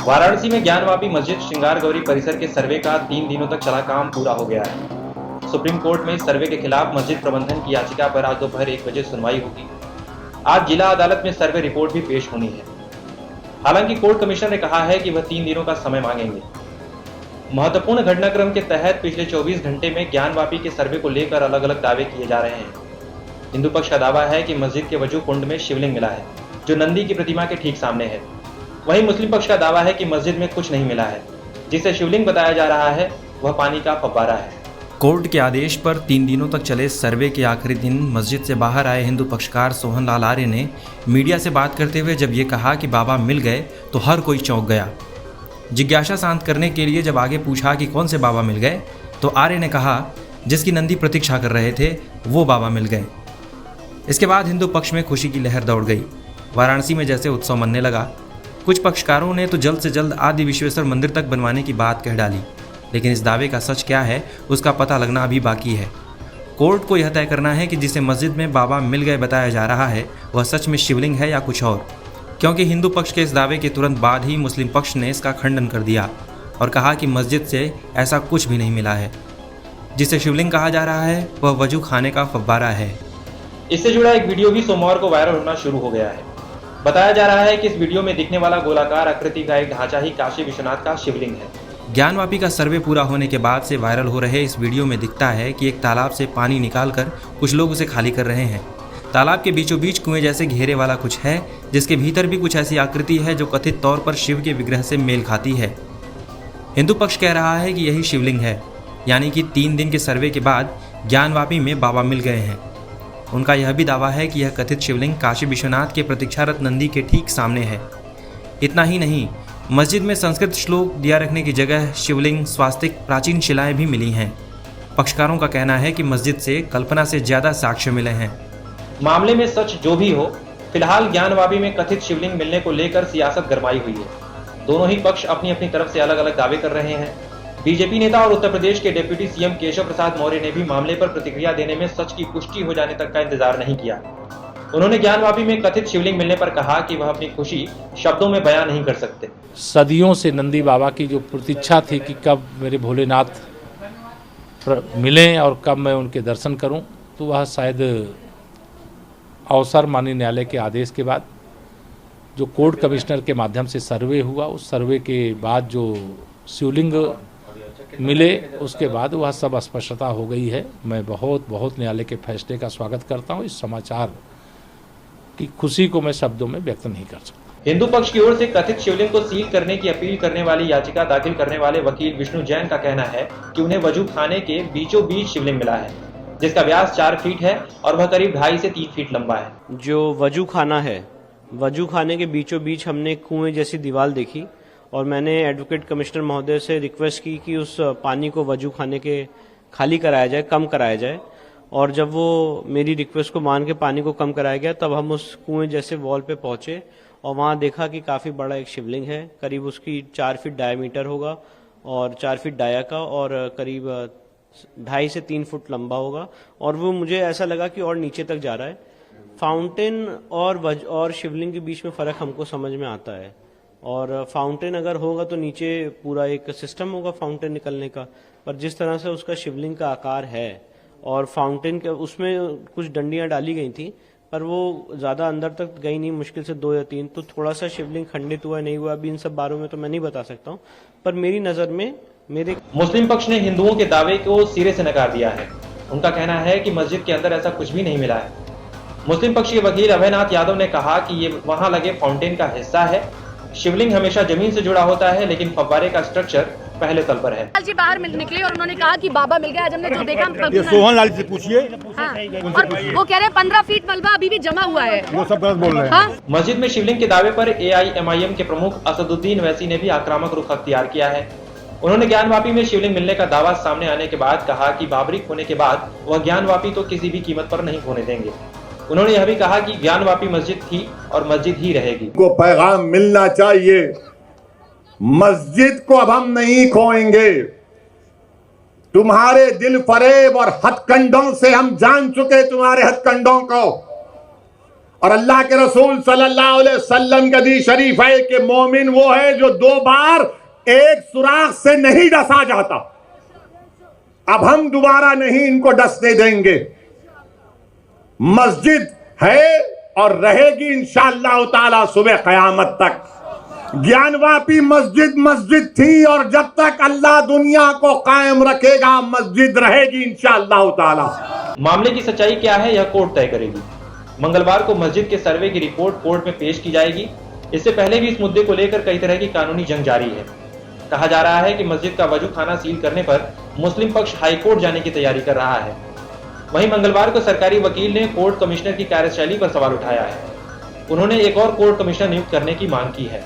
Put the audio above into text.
वाराणसी में ज्ञानवापी मस्जिद श्रृंगार गौरी परिसर के सर्वे का 3 दिनों तक चला काम पूरा हो गया है। सुप्रीम कोर्ट में सर्वे के खिलाफ मस्जिद प्रबंधन की याचिका पर आज दोपहर 1 बजे सुनवाई होगी। आज जिला अदालत में सर्वे रिपोर्ट भी पेश होनी है। हालांकि कोर्ट कमिश्नर ने कहा है कि वह 3 दिनों का समय मांगेंगे। महत्वपूर्ण घटनाक्रम के तहत पिछले 24 घंटे में ज्ञानवापी के सर्वे को लेकर अलग अलग दावे किए जा रहे हैं। हिंदू पक्ष का दावा है कि मस्जिद के वजू कुंड में शिवलिंग मिला है, जो नंदी की प्रतिमा के ठीक सामने है। वहीं मुस्लिम पक्ष का दावा है कि मस्जिद में कुछ नहीं मिला है, जिसे शिवलिंग बताया जा रहा है वह पानी का फव्वारा है। कोर्ट के आदेश पर 3 दिनों तक चले सर्वे के आखिरी दिन मस्जिद से बाहर आए हिंदू पक्षकार सोहन लाल आर्य ने मीडिया से बात करते हुए जब ये कहा कि बाबा मिल गए तो हर कोई चौंक गया। जिज्ञासा शांत करने के लिए जब आगे पूछा कि कौन से बाबा मिल गए तो आर्य ने कहा जिसकी नंदी प्रतीक्षा कर रहे थे वो बाबा मिल गए। इसके बाद हिंदू पक्ष में खुशी की लहर दौड़ गई। वाराणसी में जैसे उत्सव मनने लगा। कुछ पक्षकारों ने तो जल्द से जल्द आदि विश्वेश्वर मंदिर तक बनवाने की बात कह डाली, लेकिन इस दावे का सच क्या है उसका पता लगना अभी बाकी है। कोर्ट को यह तय करना है कि जिसे मस्जिद में बाबा मिल गए बताया जा रहा है वह सच में शिवलिंग है या कुछ और, क्योंकि हिंदू पक्ष के इस दावे के तुरंत बाद ही मुस्लिम पक्ष ने इसका खंडन कर दिया और कहा कि मस्जिद से ऐसा कुछ भी नहीं मिला है। जिसे शिवलिंग कहा जा रहा है वह वजू खाने का फव्वारा है। इससे जुड़ा एक वीडियो भी सोमवार को वायरल होना शुरू हो गया है। बताया जा रहा है कि इस वीडियो में दिखने वाला गोलाकार आकृति का एक ढांचा ही काशी विश्वनाथ का शिवलिंग है। ज्ञानवापी का सर्वे पूरा होने के बाद से वायरल हो रहे इस वीडियो में दिखता है कि एक तालाब से पानी निकालकर कुछ लोग उसे खाली कर रहे हैं। तालाब के बीचों बीच कुएं जैसे घेरे वाला कुछ है, जिसके भीतर भी कुछ ऐसी आकृति है जो कथित तौर पर शिव के विग्रह से मेल खाती है। हिंदू पक्ष कह रहा है कि यही शिवलिंग है, यानी कि 3 दिन के सर्वे के बाद ज्ञानवापी में बाबा मिल गए हैं। उनका यह भी दावा है कि यह कथित शिवलिंग काशी विश्वनाथ के प्रतीक्षारत नंदी के ठीक सामने है। इतना ही नहीं, मस्जिद में संस्कृत श्लोक दिया रखने की जगह शिवलिंग, स्वास्तिक, प्राचीन शिलाएं भी मिली हैं। पक्षकारों का कहना है कि मस्जिद से कल्पना से ज्यादा साक्ष्य मिले हैं। मामले में सच जो भी हो, फिलहाल ज्ञानवापी में कथित शिवलिंग मिलने को लेकर सियासत गरमाई हुई है। दोनों ही पक्ष अपनी अपनी तरफ से अलग अलग दावे कर रहे हैं। बीजेपी नेता और उत्तर प्रदेश के डिप्टी सीएम केशव प्रसाद मौर्य ने भी मामले पर प्रतिक्रिया देने में सच की पुष्टि हो जाने तक का इंतजार नहीं किया। उन्होंने ज्ञानवापी में कथित शिवलिंग मिलने पर कहा कि वह अपनी खुशी शब्दों में बयां नहीं कर सकते। सदियों से नंदी बाबा की जो प्रतीक्षा थी कि कब मेरे भोलेनाथ मिलें और कब मैं उनके दर्शन करूं, तो वह शायद अवसर माननीय न्यायालय के आदेश के बाद जो कोर्ट कमिश्नर के माध्यम से सर्वे हुआ, उस सर्वे के बाद जो शिवलिंग मिले उसके बाद वह सब स्पष्टता हो गई है। मैं बहुत न्यायालय के फैसले का स्वागत करता हूं। इस समाचार की खुशी को मैं शब्दों में व्यक्त नहीं कर सकता। हिंदू पक्ष की ओर से कथित शिवलिंग को सील करने की अपील करने वाली याचिका दाखिल करने वाले वकील विष्णु जैन का कहना है कि उन्हें वजू खाने के बीचों बीच शिवलिंग मिला है, जिसका व्यास 4 फीट है और वह करीब 2.5 से 3 फीट लंबा है। जो वजू खाना है, वजू खाने के बीचों बीच हमने कुएं जैसी दीवार देखी और मैंने एडवोकेट कमिश्नर महोदय से रिक्वेस्ट की कि उस पानी को वजू खाने के खाली कराया जाए, कम कराया जाए। और जब वो मेरी रिक्वेस्ट को मान के पानी को कम कराया गया, तब हम उस कुएं जैसे वॉल पे पहुंचे और वहां देखा कि काफी बड़ा एक शिवलिंग है। करीब उसकी 4 फीट डायमीटर होगा और 4 फीट डाया का, और करीब 2.5 से 3 फुट लंबा होगा। और वो मुझे ऐसा लगा कि और नीचे तक जा रहा है। फाउंटेन और शिवलिंग के बीच में फर्क हमको समझ में आता है। और फाउंटेन अगर होगा तो नीचे पूरा एक सिस्टम होगा फाउंटेन निकलने का, पर जिस तरह से उसका शिवलिंग का आकार है और फाउंटेन के उसमें कुछ डंडियां डाली गई थी, पर वो ज्यादा अंदर तक गई नहीं, मुश्किल से 2 या 3, तो थोड़ा सा शिवलिंग खंडित हुआ नहीं हुआ, अभी इन सब बारों में तो मैं नहीं बता सकता हूँ। पर मेरी नजर में मुस्लिम पक्ष ने हिंदुओं के दावे को सिरे से नकार दिया है। उनका कहना है कि मस्जिद के अंदर ऐसा कुछ भी नहीं मिला है। मुस्लिम पक्ष के वकील अभयनाथ यादव ने कहा कि ये वहां लगे फाउंटेन का हिस्सा है। शिवलिंग हमेशा जमीन से जुड़ा होता है, लेकिन फव्वारे का स्ट्रक्चर पहले तल पर है। जी बाहर निकले और उन्होंने कहा कि बाबा मिल गया। आज हमने जो देखा, ये सोहन लाल से पूछिए। हाँ, और वो कह रहे हैं 15 फीट मलबा अभी भी जमा हुआ है। वो सब गलत बोल रहे हैं। हाँ? मस्जिद में शिवलिंग के दावे पर AIMIM के प्रमुख असदुद्दीन वैसी ने भी आक्रामक रुख अख्तियार किया है। उन्होंने ज्ञानवापी में शिवलिंग मिलने का दावा सामने आने के बाद कहा कि बाबरी खोने के बाद वह ज्ञानवापी तो किसी भी कीमत पर नहीं खोने देंगे। उन्होंने यह भी कहा कि ज्ञानवापी मस्जिद थी और मस्जिद ही रहेगी। को पैगाम मिलना चाहिए, मस्जिद को अब हम नहीं खोएंगे। तुम्हारे दिल फरेब और हथकंडों से हम जान चुके तुम्हारे हथकंडों को। और अल्लाह के रसूल सल्लल्लाहु अलैहि वसल्लम का हदीस शरीफ है कि मोमिन वो है जो 2 बार एक सुराख से नहीं डसा जाता। अब हम दोबारा नहीं इनको डसने देंगे। मस्जिद है और रहेगी इंशाअल्लाह ताला सुबह क़यामत तक। ज्ञानवापी मस्जिद मस्जिद थी और जब तक अल्लाह दुनिया को कायम रखेगा मस्जिद रहेगी इंशाअल्लाह ताला। मामले की सच्चाई क्या है यह कोर्ट तय करेगी। मंगलवार को मस्जिद के सर्वे की रिपोर्ट कोर्ट में पेश की जाएगी। इससे पहले भी इस मुद्दे को लेकर कई तरह की कानूनी जंग जारी है। कहा जा रहा है कि मस्जिद का वजू खाना सील करने पर मुस्लिम पक्ष हाईकोर्ट जाने की तैयारी कर रहा है। वहीं मंगलवार को सरकारी वकील ने कोर्ट कमिश्नर की कार्यशैली पर सवाल उठाया है। उन्होंने एक और कोर्ट कमिश्नर नियुक्त करने की मांग की है।